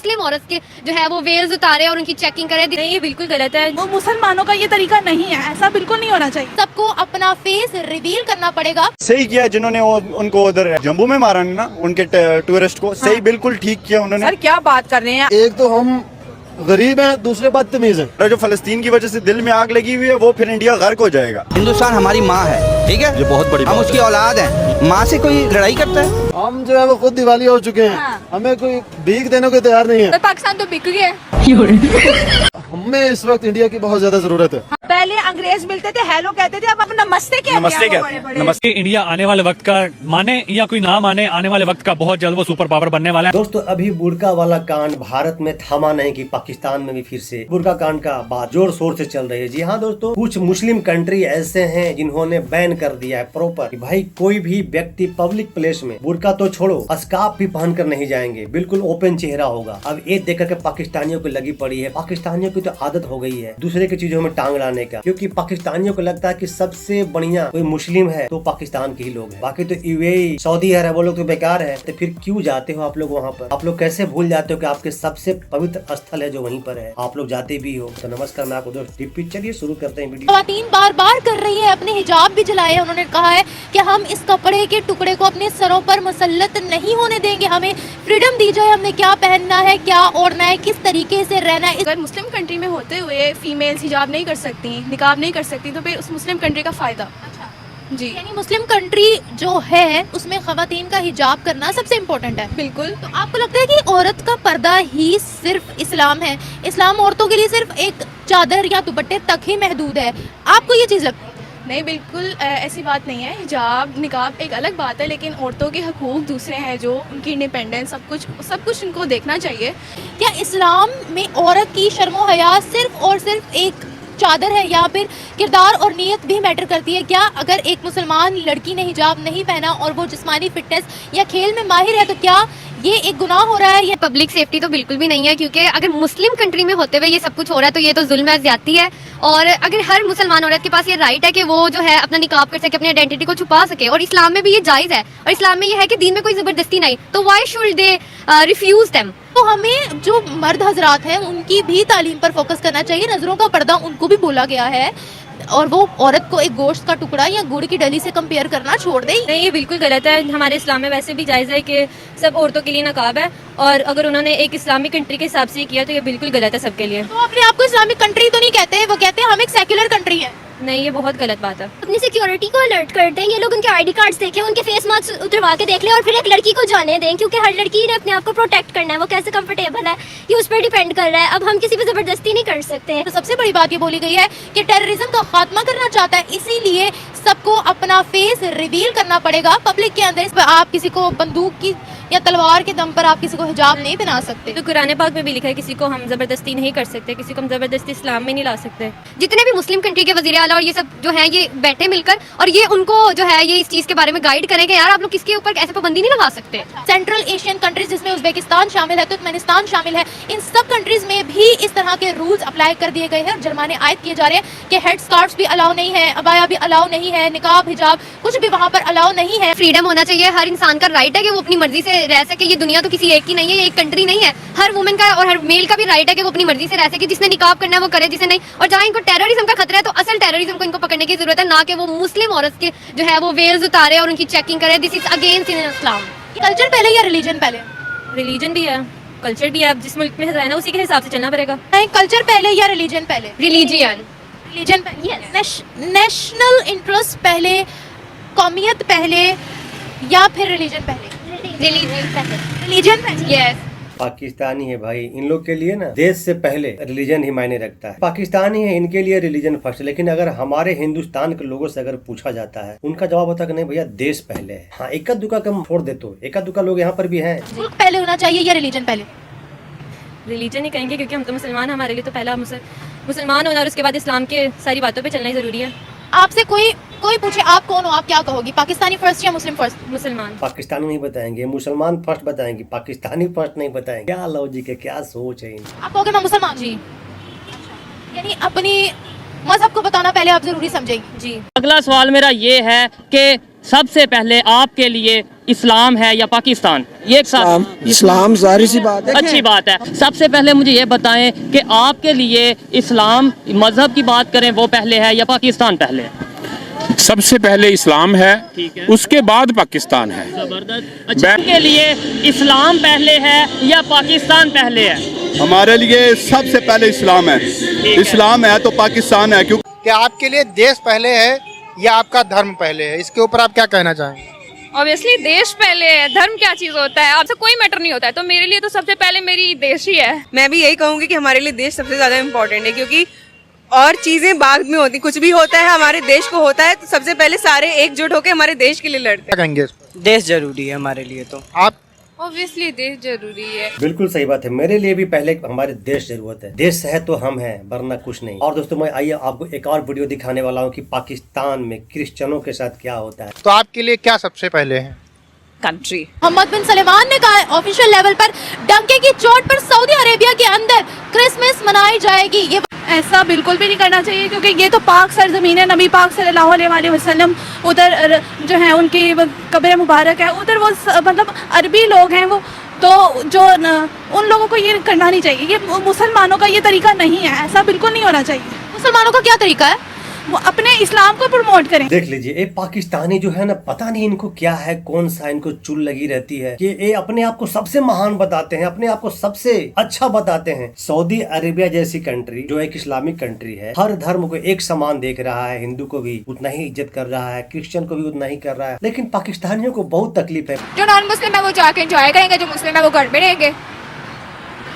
मुस्लिम औरत के जो है वो वेल्स उतारे और उनकी चेकिंग करे। नहीं, ये बिल्कुल गलत है। वो मुसलमानों का ये तरीका नहीं है, ऐसा बिल्कुल नहीं होना चाहिए। सबको अपना फेस रिवील करना पड़ेगा। सही किया जिन्होंने उनको उधर जम्मू में मारा ना, उनके टूरिस्ट को। सही, बिल्कुल ठीक किया उन्होंने। सर क्या बात कर रहे हैं। एक तो हम गरीब हैं, दूसरे बदतमीज हैं। जो फलस्तीन की वजह से दिल में आग लगी हुई है, वो फिर इंडिया गर्क हो जाएगा। हिंदुस्तान हमारी माँ है, ठीक है, ये बहुत बड़ी हम उसकी औलाद हैं। माँ से कोई लड़ाई करता है? हम जो है वो खुद दिवाली हो चुके हैं। हमें कोई भीख देने को तैयार नहीं है। पाकिस्तान तो बिक गया। हमें इस वक्त इंडिया की बहुत ज्यादा जरूरत है। पहले अंग्रेज मिलते थे, हेलो कहते थे, अब अपना नमस्ते कहते हैं। नमस्ते कहते हैं। नमस्ते। इंडिया आने वाले वक्त का माने या कोई ना माने, आने वाले वक्त का बहुत जल्द वो सुपर पावर बनने वाला है। दोस्तों, अभी बुर्का वाला कांड भारत में थमा नहीं कि पाकिस्तान में भी फिर से बुर्का कांड का बात जोर शोर से चल रही है। जी हाँ दोस्तों, कुछ मुस्लिम कंट्री ऐसे हैं जिन्होंने बैन कर दिया है प्रॉपर कि भाई कोई भी व्यक्ति पब्लिक प्लेस में बुर्का तो छोड़ो, स्कार्फ भी पहन कर नहीं जाएंगे, बिल्कुल ओपन चेहरा होगा। अब ये देख कर पाकिस्तानियों को लगी पड़ी है। पाकिस्तानियों की तो आदत हो गई है दूसरे की चीजों में टांग लाने का, क्योंकि पाकिस्तानियों को लगता है कि सबसे बढ़िया कोई मुस्लिम है तो पाकिस्तान के ही लोग हैं। बाकी तो यूएई, सऊदी अरब, वो लोग तो बेकार है। तो फिर क्यों जाते हो आप लोग वहाँ पर? आप लोग कैसे भूल जाते हो कि आपके सबसे पवित्र स्थल है जो वहीं पर है, आप लोग जाते भी हो। तो नमस्कार, मैं आपको दोस्त टिप्पी। चलिए शुरू करते हैं वीडियो। ख्वातीन बार बार कर रही है, अपने हिजाब भी जलाए। उन्होंने कहा है कि हम इस कपड़े के टुकड़े को अपने सरों पर मुसल्लत नहीं होने देंगे, हमें फ्रीडम दी जाए, हमने क्या पहनना है, क्या ओढ़ना है, किस तरीके से रहना है। अगर मुस्लिम कंट्री में होते हुए फीमेल्स हिजाब नहीं कर सकती, निकाब नहीं कर सकती, तो फिर उस मुस्लिम कंट्री का फायदा। जी, यानी मुस्लिम कंट्री जो है उसमें खवातीन का हिजाब करना सबसे इम्पोर्टेंट है। बिल्कुल। तो आपको लगता है कि औरत का पर्दा ही सिर्फ इस्लाम है, इस्लाम औरतों के लिए सिर्फ एक चादर या दुपट्टे तक ही महदूद है? आपको ये चीज़ लगती है? नहीं, बिल्कुल ऐसी बात नहीं है। हिजाब निकाब एक अलग बात है, लेकिन औरतों के हकूक दूसरे हैं, जो उनकी इंडिपेंडेंस, सब कुछ उनको देखना चाहिए। क्या इस्लाम में औरत की शर्मो हया सिर्फ और सिर्फ एक चादर है, या फिर किरदार और नीयत भी मैटर करती है? क्या अगर एक मुसलमान लड़की ने हिजाब नहीं पहना और वो जिस्मानी फिटनेस या खेल में माहिर है, तो क्या ये एक गुनाह हो रहा है? ये पब्लिक सेफ्टी तो बिल्कुल भी नहीं है, क्योंकि अगर मुस्लिम कंट्री में होते हुए ये सब कुछ हो रहा है तो ये तो जुल्म है, ज्यादती है। और अगर हर मुसलमान औरत के पास ये राइट है कि वो जो है अपना निकाब कर सके, अपनी आइडेंटिटी को छुपा सके, और इस्लाम में भी ये जायज़ है, और इस्लाम में ये है कि दीन में कोई जबरदस्ती नहीं, तो why should they refuse them? तो हमें जो मर्द हजरात हैं उनकी भी तालीम पर फोकस करना चाहिए। नजरों का पर्दा उनको भी बोला गया है, और वो औरत को एक गोश्त का टुकड़ा या गुड़ की डली से कंपेयर करना छोड़ दे। नहीं, ये बिल्कुल गलत है। हमारे इस्लाम में वैसे भी जायज़ है कि सब औरतों के लिए नकाब है, और अगर उन्होंने एक इस्लामिक कंट्री के हिसाब से किया तो ये बिल्कुल गलत है सबके लिए। तो अपने आप को इस्लामिक कंट्री तो नहीं कहते, वो कहते हैं हम एक सेक्युलर कंट्री है। नहीं, ये बहुत गलत बात है। अपनी सिक्योरिटी को अलर्ट कर दें, ये लोग उनके आईडी कार्ड्स देखें, उनके फेस मास्क उतरवा के देख लें, और फिर एक लड़की को जाने दें, क्योंकि हर लड़की ने अपने आप को प्रोटेक्ट करना है। वो कैसे कंफर्टेबल है ये उस पर डिपेंड कर रहा है। अब हम किसी पे जबरदस्ती नहीं कर सकते हैं। तो सबसे बड़ी बात ये बोली गई है कि टेररिज्म का खात्मा करना चाहता है, इसीलिए सबको अपना फेस रिवील करना पड़ेगा पब्लिक के अंदर। आप किसी को बंदूक की या तलवार के दम पर आप किसी को हिजाब नहीं पहना सकते। तो कुरान पाक में भी लिखा है किसी को हम जबरदस्ती नहीं कर सकते, किसी को हम जबरदस्ती इस्लाम में नहीं ला सकते। जितने भी मुस्लिम कंट्री के वजीर आला और ये सब जो है ये बैठे मिलकर, और ये उनको जो है ये इस चीज के बारे में गाइड करें कि यार आप लोग किसके ऊपर ऐसे पाबंदी नहीं लगा सकते। सेंट्रल एशियन कंट्रीज जिसमें उज्बेकिस्तान शामिल है, तुर्कमेनिस्तान शामिल है, इन सब कंट्रीज में भी इस तरह के रूल्स अप्लाई कर दिए गए हैं और जुर्माने आयद किए जा रहे हैं कि हेड स्कार्फ भी अलाउ नहीं है, अबाया भी अलाउ नहीं है, निकाब हिजाब कुछ भी वहाँ पर अलाउ नहीं है। फ्रीडम होना चाहिए, हर इंसान का राइट है कि वो अपनी मर्जी से रह सके। ये दुनिया तो किसी एक की नहीं है, ये एक कंट्री नहीं है। हर वुमेन का और हर मेल का भी राइट है कि वो अपनी मर्जी से रह सके। जिसने निकाब करना है वो करे, जिसे नहीं। और जहाँ इनको टेररिज्म का खतरा है तो असल टेररिज्म को इनको पकड़ने की जरूरत है, ना कि वो मुस्लिम औरत के जो है वो वेल्स उतारे और उनकी चेकिंग करे। This is against in Islam. Culture पहले या रिलीजन पहले? रिलीजन भी है, कल्चर भी है। जिस मुल्क में रहना उसी के हिसाब से चलना पड़ेगा। कल्चर पहले या रिलीजन पहले? रिलीजियन पहले, नेशनल इंटरेस्ट पहले, कौमियत पहले, या फिर रिलीजन पहले? रिलीजन पहले। यस। पाकिस्तानी है भाई, इन लोग के लिए ना देश से पहले रिलीजन ही मायने रखता है। पाकिस्तानी है, इनके लिए रिलीजन फर्स्ट। लेकिन अगर हमारे हिंदुस्तान के लोगों से अगर पूछा जाता है, उनका जवाब होता है कि नहीं भैया देश पहले है। हाँ, एका दुका कम छोड़ दे तो एका दुका लोग यहाँ पर भी हैं। मुल्क पहले होना चाहिए या रिलीजन पहले? रिलीजन ही कहेंगे, क्योंकि हम तो मुसलमान, हमारे लिए तो पहला मुसलमान होना और उसके बाद इस्लाम के सारी बातों पे चलना ही जरूरी है। आपसे कोई पूछे आप कौन हो, आप क्या कहोगी? पाकिस्तानी फर्स्ट या मुस्लिम फर्स्ट? मुसलमान। पाकिस्तानी नहीं बताएंगे, मुसलमान फर्स्ट बताएंगे, पाकिस्तानी फर्स्ट नहीं बताएंगे। क्या लॉजिक है, क्या सोच है इनकी? आप कहोगे मैं मुसलमान? जी। यानी अपनी मजहब को बताना पहले आप जरूरी समझेंगे। जी। अगला सवाल मेरा ये है कि सबसे पहले आपके लिए इस्लाम है या पाकिस्तान? ये एक साथ इस्लाम जाहिर सी बात है। अच्छी बात है। सबसे पहले मुझे ये बताएं कि आपके लिए इस्लाम मजहब की बात करें वो पहले है या पाकिस्तान पहले है? सबसे पहले इस्लाम है, ठीक है। उसके बाद पाकिस्तान है। जबरदस्त। अच्छा, के लिए इस्लाम पहले है या पाकिस्तान पहले है? हमारे लिए सबसे पहले इस्लाम है। इस्लाम है तो पाकिस्तान है। क्योंकि क्या आपके लिए देश पहले है या आपका धर्म पहले है? इसके ऊपर आप क्या कहना चाहेंगे? ऑब्वियसली देश पहले है, धर्म क्या चीज होता है, आपसे कोई मैटर नहीं होता है। तो मेरे लिए तो सबसे पहले मेरी देश ही है। मैं भी यही कहूंगी कि हमारे लिए देश सबसे ज्यादा इम्पोर्टेंट है, क्योंकि और चीजें बाद में होती, कुछ भी होता है हमारे देश को होता है तो सबसे पहले सारे एकजुट होकर हमारे देश के लिए लड़ते क्या कहेंगे? देश जरूरी है हमारे लिए। तो आप? ऑब्वियसली देश जरूरी है। बिल्कुल सही बात है। मेरे लिए भी पहले हमारे देश जरूरत है। देश है तो हम हैं, वरना कुछ नहीं। और दोस्तों मैं आइए आपको एक और वीडियो दिखाने वाला हूँ कि पाकिस्तान में क्रिश्चियनों के साथ क्या होता है। तो आपके लिए क्या सबसे पहले है? कंट्री। मोहम्मद बिन सलमान ने कहा ऑफिशियल लेवल पर डंके की चोट पर सऊदी अरेबिया के अंदर क्रिसमस मनाई जाएगी। ये ऐसा बिल्कुल भी नहीं करना चाहिए, क्योंकि ये तो पाक सरजमीन है। नबी पाक सल्लल्लाहु अलैहि वसल्लम उधर जो है उनकी कब्र मुबारक है, उधर वो मतलब अरबी लोग हैं वो, तो जो उन लोगों को ये करना नहीं चाहिए। ये मुसलमानों का ये तरीका नहीं है, ऐसा बिल्कुल नहीं होना चाहिए। मुसलमानों का क्या तरीका है? वो अपने इस्लाम को प्रमोट करें। देख लीजिए ये पाकिस्तानी जो है ना, पता नहीं इनको क्या है, कौन सा इनको चुल लगी रहती है कि ये अपने आप को सबसे महान बताते हैं, अपने आप को सबसे अच्छा बताते हैं। सऊदी अरेबिया जैसी कंट्री जो एक इस्लामिक कंट्री है, हर धर्म को एक समान देख रहा है, हिंदू को भी उतना ही इज्जत कर रहा है, क्रिश्चियन को भी उतना ही कर रहा है, लेकिन पाकिस्तानियों को बहुत तकलीफ है। जो नॉन मुस्लिम है वो जाके एंजॉय करेंगे, जो मुस्लिम है वो घर में रहेंगे।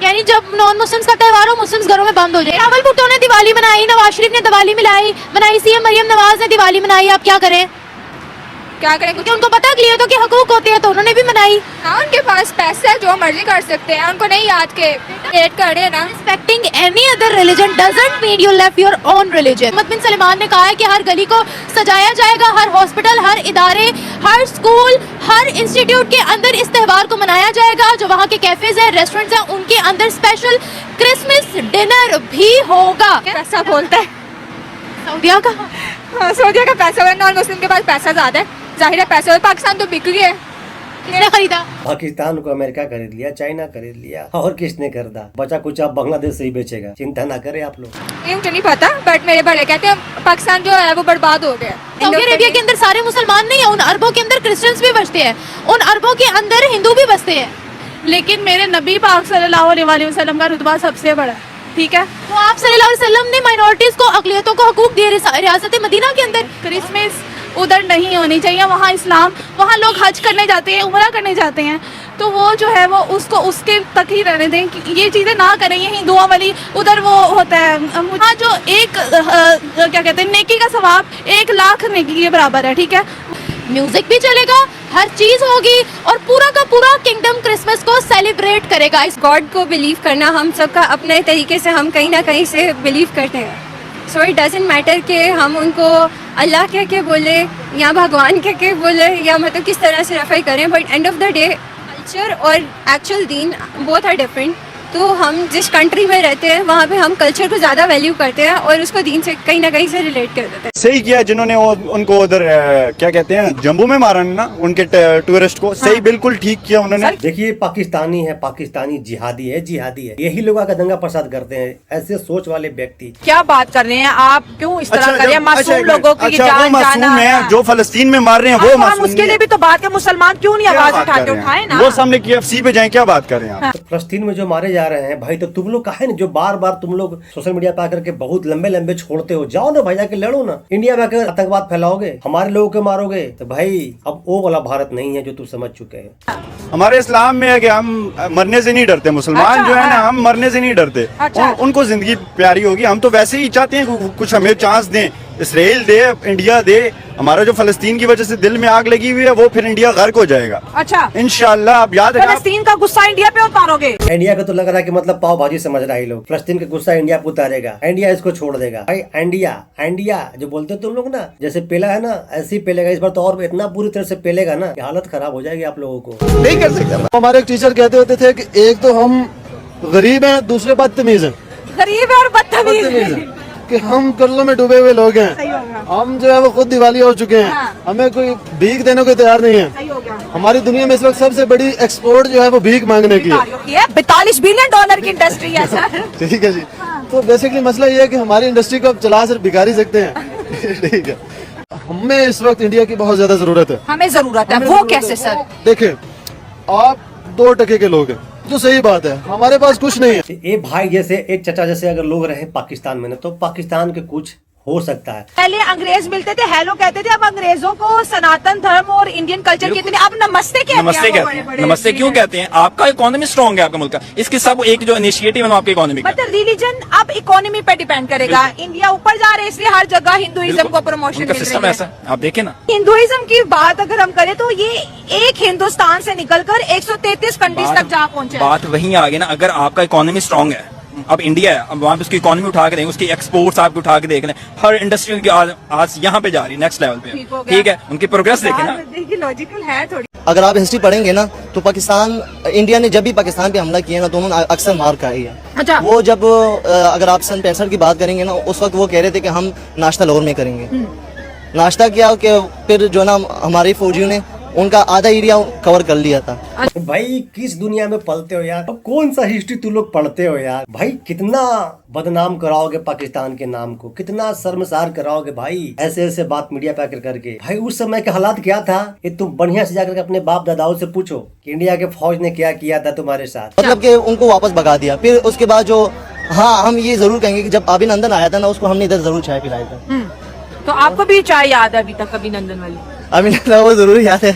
यानी जब नॉन मुस्लिम्स का त्योहार हो, मुस्लिम्स घरों में बंद हो जाए। रावल भुट्टो ने दिवाली मनाई, नवाज शरीफ ने दिवाली मनाई, सीएम मरियम नवाज ने दिवाली मनाई। आप क्या करें? क्योंकि उनको पता अगलियतों के हकूक होते हैं, तो उन्होंने भी मनाई। हाँ, उनके पास पैसे है, जो मर्जी कर सकते हैं, उनको नहीं याद के हेट करे ना। Respecting any other religion doesn't mean you left your own religion। Mohammad बिन सलमान ने कहा है कि हर गली को सजाया जाएगा, हर हॉस्पिटल, हर इदारे, हर स्कूल, हर इंस्टीट्यूट के अंदर इस त्योहार को मनाया जाएगा। जो वहाँ के कैफेज हैं, रेस्टोरेंट्स हैं, उनके अंदर स्पेशल क्रिसमस डिनर भी होगा। पैसा बोलता है सऊदिया का। सऊदिया का पैसा, नॉन मुस्लिम के पास पैसा ज्यादा है, जाहिर है पैसा। पाकिस्तान तो बिक गई है। किसने खरीदा? पाकिस्तान को अमेरिका खरीद लिया, चाइना खरीद लिया, और किसने खरीदा? बचा कुछ आप बांग्लादेश से ही बेचेगा। चिंता ना करें आप लोग। ये मुझे नहीं पता, बट मेरे बड़े कहते हैं पाकिस्तान जो है वो बर्बाद हो गया। सऊदी अरेबिया के अंदर सारे मुसलमान नहीं है, उन अरबों के अंदर क्रिश्चियंस भी बसते हैं, उन अरबों के अंदर हिंदू भी बसते हैं। लेकिन मेरे नबी पाक सल्लल्लाहु अलैहि वसल्लम का रुतबा सबसे बड़ा है, ठीक है। तो आप सल्लल्लाहु अलैहि वसल्लम ने माइनॉरिटीज को, अक़लियतों को हकूक दिए रियासत मदीना के अंदर। क्रिसमस उधर नहीं होनी चाहिए, वहाँ इस्लाम, वहाँ लोग हज करने जाते हैं, उम्रा करने जाते हैं, तो वो जो है वो उसको उसके तक ही रहने दें, ये चीज़ें ना करें। ये हिंदुओं वाली उधर वो होता है, वहाँ जो एक क्या कहते हैं, नेकी का सवाब 1 लाख नेकी के बराबर है, ठीक है। म्यूजिक भी चलेगा, हर चीज होगी, और पूरा का पूरा किंगडम क्रिसमस को सेलिब्रेट करेगा। इस गॉड को बिलीव करना हम सबका अपने तरीके से, हम कहीं ना कहीं से बिलीव करते हैं। सो इट डजेंट मैटर कि हम उनको अल्लाह कह के बोले या भगवान कह के बोले या मतलब किस तरह से रेफर करें, but end of the day culture और actual Deen both are different. तो हम जिस कंट्री में रहते हैं वहाँ पे हम कल्चर को ज़्यादा वैल्यू करते हैं और उसको दीन से कहीं ना कहीं से रिलेट कर देते हैं। सही किया जिन्होंने उनको उधर क्या कहते हैं, जम्मू में मारा ना उनके टूरिस्ट को। सही, बिल्कुल ठीक किया उन्होंने। देखिए पाकिस्तानी है, पाकिस्तानी जिहादी है, यही लोग आकर दंगा फसाद करते हैं। ऐसे सोच वाले व्यक्ति क्या बात कर रहे हैं आप? क्यों इस तरह कर रहे हैं? मासूम लोगों की वो मासूम है जो फलस्तीन में मार रहे हैं, वो मासूम। उसके लिए भी तो बात है, मुसलमान क्यों नहीं आवाज उठाए ना? वो सामने KFC पे जाए, क्या बात कर रहे हैं आप? फलस्तीन में जो मारे जा रहे हैं भाई, तो तुम लोग काहे जो बार बार तुम लोग सोशल मीडिया पे आकर के बहुत लंबे लंबे छोड़ते हो? जाओ ना भाई, जाके लड़ो ना। इंडिया में आकर आतंकवाद फैलाओगे, हमारे लोगों को मारोगे, तो भाई अब वो वाला भारत नहीं है जो तुम समझ चुके हैं। हमारे इस्लाम में है कि हम मरने से नहीं डरते। मुसलमान जो है ना, हम मरने से नहीं डरते। उनको जिंदगी प्यारी होगी। हम तो वैसे ही चाहते हैं कुछ हमें चांस दें, इसराइल दे, इंडिया दे। हमारा जो फलस्तीन की वजह से दिल में आग लगी हुई है, वो फिर इंडिया गर्क हो जाएगा। अच्छा, इंशाल्लाह। आप याद रखना, फलस्तीन का गुस्सा इंडिया पे उतारोगे। इंडिया को तो लग रहा है कि मतलब पाव भाजी समझ रहा है लोग। फलस्तीन का गुस्सा इंडिया पे उतारेगा, इंडिया इसको छोड़ देगा। भाई इंडिया जो बोलते हो तुम लोग ना, जैसे पेला है ना, ऐसे ही पेलेगा। इस बार तो और इतना बुरी तरह से पेलेगा ना कि हालत खराब हो जाएगी आप लोगों को। नहीं कर सकते। हमारे एक टीचर कहते होते थे कि एक तो हम गरीब हैं, दूसरे बदतमीज हैं। गरीब है और बदतमीज। कि हम कर्जों में डूबे हुए लोग हैं। हम जो है वो खुद दिवालिया हो चुके हैं। हमें कोई भीख देने को तैयार नहीं है। हमारी दुनिया में इस वक्त सबसे बड़ी एक्सपोर्ट जो है वो भीख मांगने की है। 42 बिलियन डॉलर की इंडस्ट्री है सर। ठीक है जी। तो बेसिकली मसला ये है कि हमारी इंडस्ट्री को अब चला सिर्फ भिखारी सकते हैं। ठीक है, हमें इस वक्त इंडिया की बहुत ज्यादा जरूरत है। हमें जरूरत है, वो कैसे सर? देखिए, आप 2% के लोग हैं तो सही बात है, हमारे पास कुछ नहीं है। एक भाई जैसे, एक चचा जैसे अगर लोग रहे पाकिस्तान में ना, तो पाकिस्तान के कुछ हो सकता है। पहले अंग्रेज मिलते थे, हेलो कहते थे, अब अंग्रेजों को सनातन धर्म और इंडियन कल्चर की इतनी, अब नमस्ते कहते हैं। नमस्ते क्यों कहते हैं? आपका इकोनॉमी स्ट्रॉन्ग है, आपका मुल्क का, इसके सब एक जो इनिशिएटिव है आपके इकोनॉमी का। मतलब रिलीजन अब इकोनॉमी पे डिपेंड करेगा। इंडिया ऊपर जा रहा है, इसलिए हर जगह हिंदुइज्म को प्रमोशन मिल सिस्टम रही है। ऐसा आप देखें ना, हिंदुइज्म की बात अगर हम करें तो ये एक हिंदुस्तान से निकलकर 133 कंट्रीज तक जा पहुंचे। बात वहीं आ गई ना, अगर आपका इकोनॉमी स्ट्रॉन्ग है, अब इंडिया है, अब वहाँ पे उसकी इकोनॉमी उठा के देखें, उसकी एक्सपोर्ट्स आप उठा के देख लें, हर इंडस्ट्री की आज यहाँ पे जा रही है, नेक्स्ट लेवल पे। ठीक है, उनकी प्रोग्रेस देखें ना। लॉजिकल है थोड़ी। अगर आप हिस्ट्री पढ़ेंगे ना तो पाकिस्तान, इंडिया ने जब भी पाकिस्तान पे हमला किया ना तो उन्होंने अक्सर मार खाई है। अच्छा। वो जब अगर आप सन 65 की बात करेंगे ना, उस वक्त वो कह रहे थे कि हम नाश्ता लाहौर में करेंगे। नाश्ता किया कि फिर जो ना हमारे फौजियों ने उनका आधा एरिया कवर कर लिया था। भाई किस दुनिया में पलते हो यार, कौन सा हिस्ट्री तुम लोग पढ़ते हो यार? भाई कितना बदनाम कराओगे पाकिस्तान के नाम को, कितना शर्मसार कराओगे भाई, ऐसे ऐसे बात मीडिया पे आकर करके। भाई उस समय के हालात क्या था, ये तुम बढ़िया से जाकर के अपने बाप दादाओं से पूछो कि इंडिया के फौज ने क्या किया था तुम्हारे साथ। मतलब कि उनको वापस भगा दिया। फिर उसके बाद जो, हाँ हम ये जरूर कहेंगे कि जब अभिनंदन आया था ना, उसको हमने इधर जरूर चाय पिलाया था। तो आपको भी चाय याद है अभी तक अभिनंदन वाली? अभिनंदन वो जरूर याद है,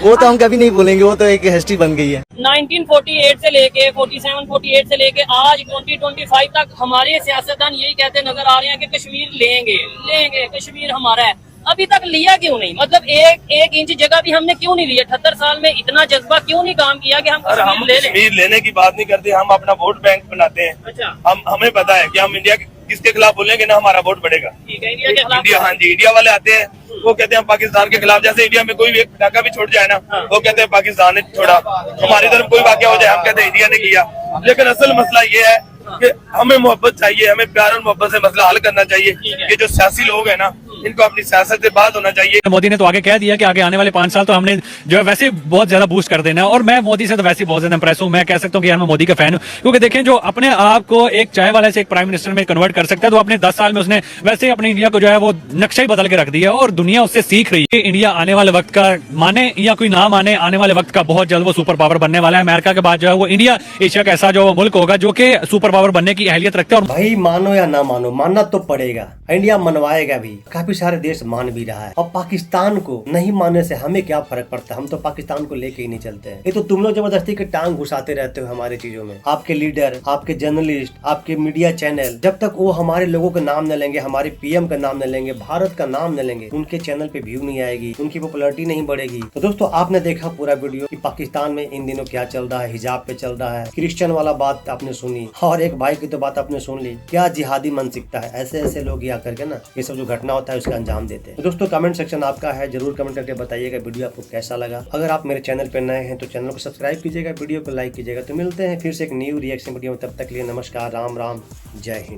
वो तो हम कभी नहीं भूलेंगे, वो तो एक हिस्ट्री बन गई है। 1948 से लेके 47-48 से लेके आज 2025 तक हमारे सियासतदान यही कहते नजर आ रहे हैं कि कश्मीर लेंगे कश्मीर हमारा है। अभी तक लिया क्यों नहीं? मतलब एक इंच जगह भी हमने क्यों नहीं लिया? 78 साल में इतना जज्बा क्यों नहीं काम किया कि हम कश्मीर लेने की बात नहीं करते, हम अपना वोट बैंक बनाते हैं। अच्छा। हमें पता है कि हम इंडिया किसके खिलाफ बोलेंगे ना हमारा वोट बढ़ेगा। ठीक है, इंडिया के खिलाफ। इंडिया, हाँ जी, इंडिया वाले आते हैं, वो कहते हैं पाकिस्तान के खिलाफ। जैसे इंडिया में कोई भी एक पटाखा भी छोड़ जाए ना, वो कहते हैं पाकिस्तान ने छोड़ा। हमारी तरफ कोई वाकया हो जाए, हम कहते हैं इंडिया ने किया। लेकिन असल मसला ये है कि हमें मोहब्बत चाहिए, हमें प्यार और मोहब्बत से मसला हल करना चाहिए। ये जो सियासी लोग हैं ना, इनको अपनी सियासत से बात होना चाहिए। मोदी ने तो आगे कह दिया कि आगे आने वाले 5 साल तो हमने जो है वैसे बहुत ज्यादा बूस्ट कर देना है, और मैं मोदी से तो वैसे बहुत ज्यादा इंप्रेस हूं। मैं कह सकता हूं कि यार मैं मोदी का फैन हूं, क्योंकि देखें जो अपने आप को एक चाय वाले से एक प्राइम मिनिस्टर में कन्वर्ट कर सकता है, तो अपने 10 साल में उसने वैसे अपने इंडिया को जो है वो नक्शा ही बदल के रख दिया, और दुनिया उससे सीख रही है। इंडिया आने वाले वक्त का, माने या कोई ना माने, आने वाले वक्त का बहुत जल्द वो सुपर पावर बनने वाला है। अमेरिका के बाद जो है वो इंडिया एशिया का ऐसा जो मुल्क होगा जो कि सुपर पावर बनने की अहलियत रखता है। और भाई मानो या ना मानो, मानना तो पड़ेगा, इंडिया मनवाएगा भी, काफी सारे देश मान भी रहा है। और पाकिस्तान को नहीं मानने से हमें क्या फर्क पड़ता है, हम तो पाकिस्तान को लेके ही नहीं चलते हैं। ये तो तुम लोग जबरदस्ती के टांग घुसाते रहते हो हमारी चीजों में। आपके लीडर, आपके जर्नलिस्ट, आपके मीडिया चैनल, जब तक वो हमारे लोगों का नाम न लेंगे, हमारे पीएम का नाम न लेंगे, भारत का नाम न लेंगे, उनके चैनल पे व्यू नहीं आएगी, उनकी पॉपुलैरिटी नहीं बढ़ेगी। तो दोस्तों आपने देखा पूरा वीडियो कि पाकिस्तान में इन दिनों क्या चल रहा है, हिजाब पे चल रहा है, क्रिश्चियन वाला बात आपने सुनी, और एक भाई की तो बात आपने सुन ली, क्या जिहादी मानसिकता है। ऐसे ऐसे लोग यहाँ करके ना ये सब जो घटना होता है उसका अंजाम देते हैं। तो दोस्तों कमेंट सेक्शन आपका है, जरूर कमेंट करके बताइएगा वीडियो आपको कैसा लगा। अगर आप मेरे चैनल पे नए हैं तो चैनल को सब्सक्राइब कीजिएगा, वीडियो को लाइक कीजिएगा। तो मिलते हैं फिर से एक न्यू रिएक्शन वीडियो में, तब तक के लिए नमस्कार, राम राम, जय हिंद।